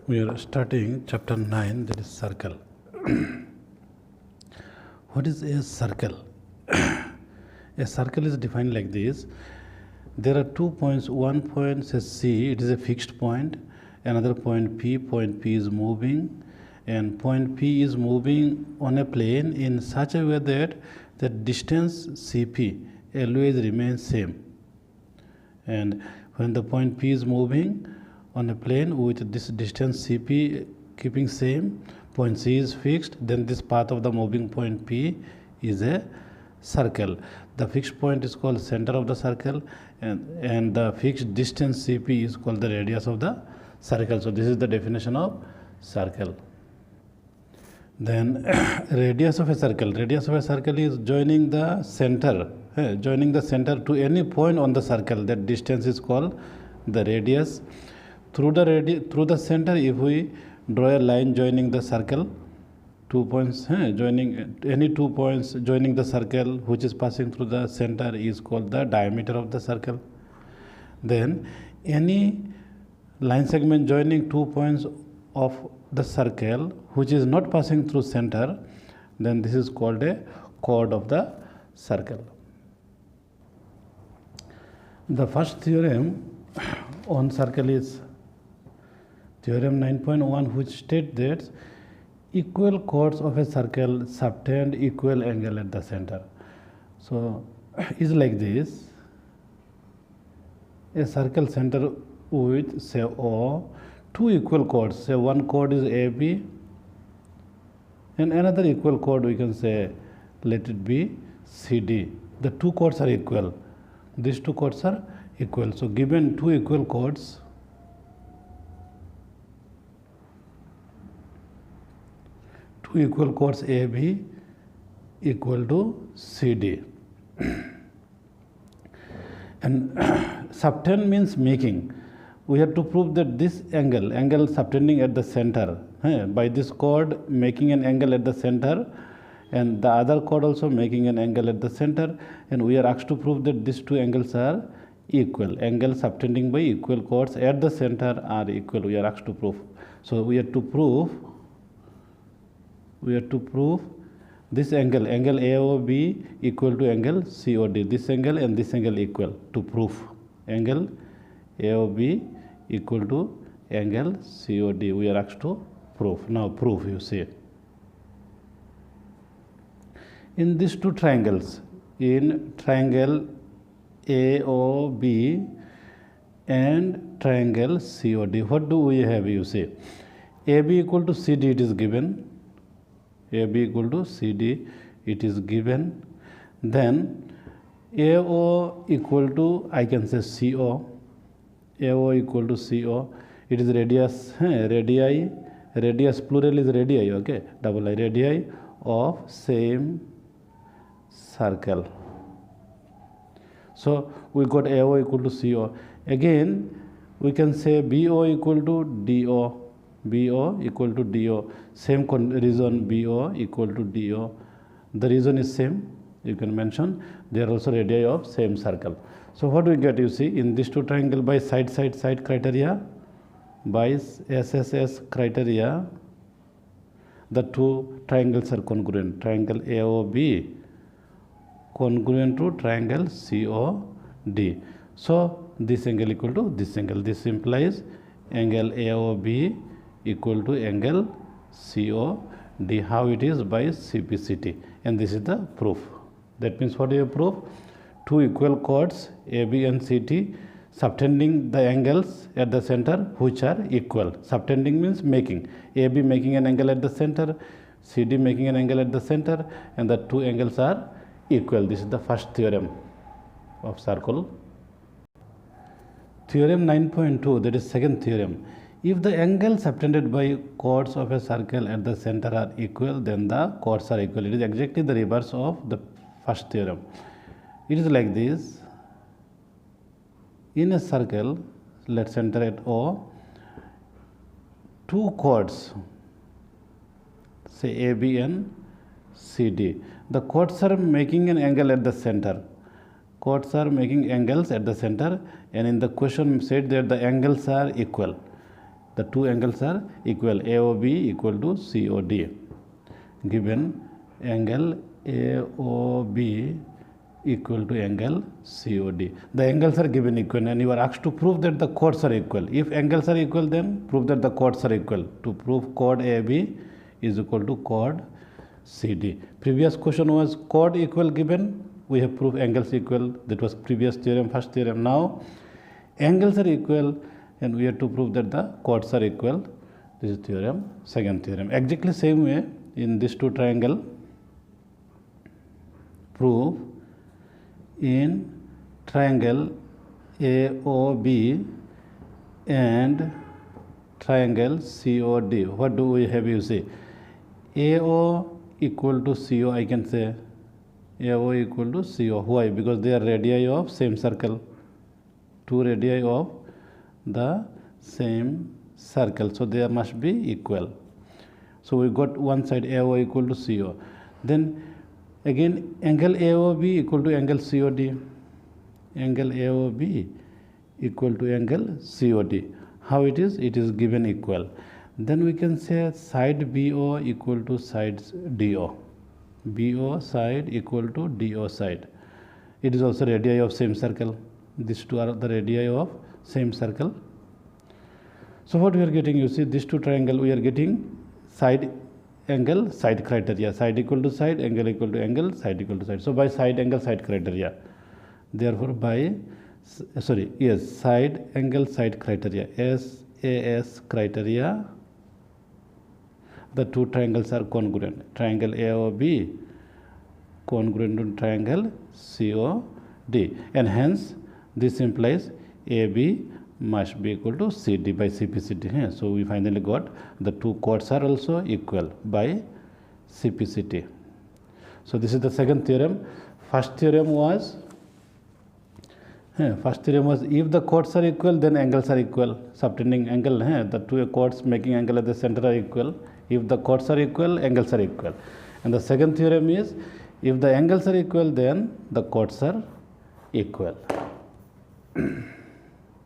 We are starting chapter 9, that is circle. What is a circle? A circle is defined like this. There are 2 points. One point says C, it is a fixed point. Another point P is moving, and point P is moving on a plane in such a way that the distance CP always remains same. And when the point P is moving on a plane with this distance CP keeping same, point C is fixed, then this path of the moving point P is a circle. The fixed point is called center of the circle, and the fixed distance CP is called the radius of the circle. So this is the definition of circle. Then radius of a circle. Radius of a circle is joining the center to any point on the circle. That distance is called the radius. Through the center, if we draw a line joining the circle, 2 points joining any 2 points joining the circle which is passing through the center is called the diameter of the circle. Then any line segment joining 2 points of the circle which is not passing through center, then this is called a chord of the circle. The first theorem on circle is Theorem 9.1, which states that equal chords of a circle subtend equal angle at the center. So it's like this: a circle center with, say, O, two equal chords. Say one chord is AB, and another equal chord we can say, let it be CD. The two chords are equal. These two chords are equal. So given two equal chords, two equal chords AB equal to CD. And subtend means making. We have to prove that this angle subtending at the center, by this chord making an angle at the center, and the other chord also making an angle at the center, and we are asked to prove that these two angles are equal. Angles subtending by equal chords at the center are equal. We are asked to prove. So we have to prove this angle AOB equal to angle COD. This angle and this angle equal. To prove angle AOB equal to angle COD, we are asked to prove. Now prove, you see. In these two triangles, in triangle AOB and triangle COD, what do we have, you see? AB equal to CD, it is given. AB equal to CD, it is given. Then AO equal to, I can say CO. AO equal to CO. It is radius, radii. Radius plural is radii, okay? Double I, radii of same circle. So we got AO equal to CO. Again, we can say BO equal to DO. BO equal to DO. Same reason, BO equal to DO. The reason is same. You can mention they are also radii of same circle. So what we get, you see, in these two triangle by side criteria, by SSS criteria, the two triangles are congruent. Triangle AOB congruent to triangle COD. So this angle equal to this angle. This implies angle AOB equal to angle COD. How it is? By CPCT. And this is the proof. That means what do you prove? Two equal chords AB and CT subtending the angles at the center which are equal. Subtending means making. AB making an angle at the center, CD making an angle at the center, and the two angles are equal. This is the first theorem of circle. Theorem 9.2, that is second theorem. If the angles subtended by chords of a circle at the center are equal, then the chords are equal. It is exactly the reverse of the first theorem. It is like this: in a circle, let's center at O, two chords, say AB and CD. The chords are making an angle at the center. Chords are making angles at the center, and in the question said that the angles are equal. The two angles are equal. AOB equal to COD. Given angle AOB equal to angle COD. The angles are given equal and you are asked to prove that the chords are equal. If angles are equal, then prove that the chords are equal. To prove chord AB is equal to chord CD. Previous question was chord equal given. We have proved angles equal. That was previous theorem, first theorem. Now angles are equal and we have to prove that the chords are equal. This is theorem, second theorem. Exactly same way in this two triangle. Prove in triangle AOB and triangle COD. What do we have? You see, AO equal to CO. I can say AO equal to CO. Why? Because they are radii of same circle. Two radii of the same circle. So they must be equal. So we got one side AO equal to CO. Then again angle AOB equal to angle COD. Angle AOB equal to angle COD. How it is? It is given equal. Then we can say side BO equal to sides DO. BO side equal to DO side. It is also radii of same circle. These two are the radii of same circle. So what we are getting, you see, these two triangle we are getting side angle side criteria. Side equal to side, angle equal to angle, side equal to side. So by side angle side criteria. Therefore by side angle side criteria, SAS criteria, the two triangles are congruent. Triangle AOB congruent to triangle COD, and hence this implies AB must be equal to CD by CPCT. So we finally got the two chords are also equal by CPCT. So this is the second theorem. First theorem was if the chords are equal, then angles are equal. Subtending angle, the two chords making angle at the center are equal. If the chords are equal, angles are equal. And the second theorem is if the angles are equal, then the chords are equal.